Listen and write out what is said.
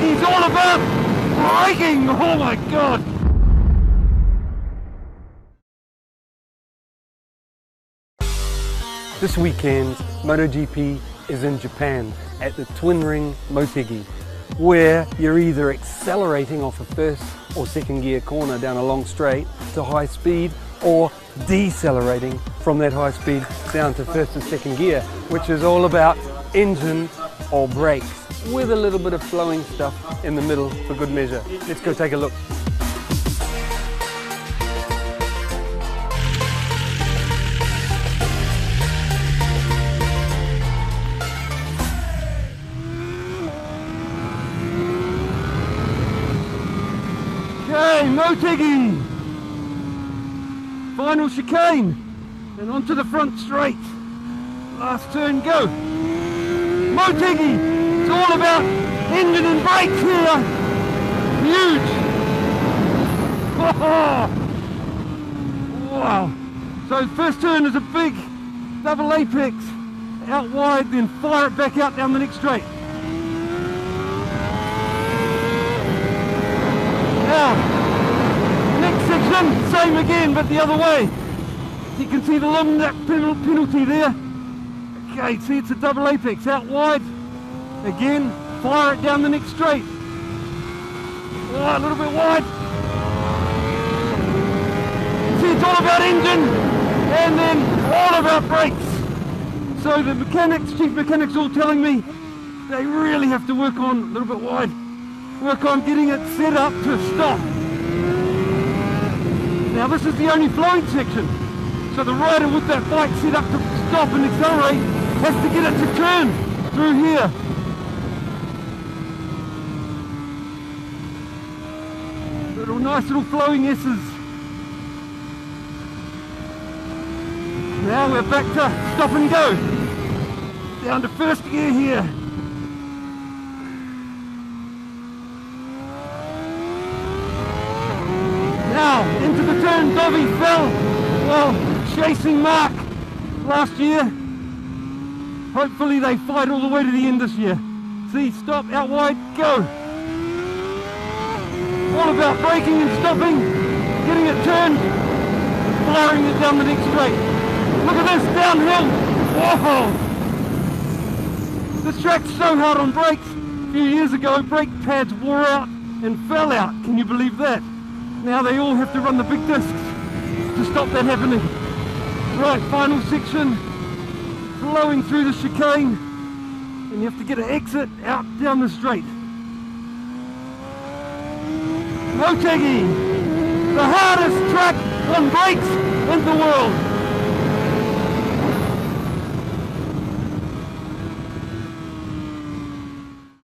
Motogi's all about braking! Oh my god! This weekend, Moto GP is in Japan at the Twin Ring Motegi, where you're either accelerating off a first or second gear corner down a long straight to high speed, or decelerating from that high speed down to first and second gear, which is all about engine or brakes, with a little bit of flowing stuff in the middle for good measure. Let's go take a look. Okay, Motegi! Final chicane, and onto the front straight. Last turn, go! Motegi! It's all about engine and brakes here! Huge! Wow! So first turn is a big double apex, out wide, then fire it back out down the next straight. Now, next section, same again, but the other way. You can see the long lap penalty there. Okay, see it's a double apex, out wide. Again, fire it down the next straight. Oh, a little bit wide. See, it's all about engine, and then all about brakes. So the mechanics, chief mechanics all telling me they really have to work on, a little bit wide, work on getting it set up to stop. Now this is the only flowing section, so the rider with that bike set up to stop and accelerate has to get it to turn through here. Nice little flowing S's. Now we're back to stop and go. Down to first gear here. Now into the turn, Dobby fell while chasing Mark last year. Hopefully they fight all the way to the end this year. See, stop, out wide, go. All about braking and stopping, getting it turned, firing it down the next straight. Look at this, downhill. Whoa! This track's so hard on brakes. A few years ago, brake pads wore out and fell out. Can you believe that? Now they all have to run the big discs to stop that happening. Right, final section, flowing through the chicane, and you have to get an exit out down the straight. Motegi, the hardest track on brakes in the world.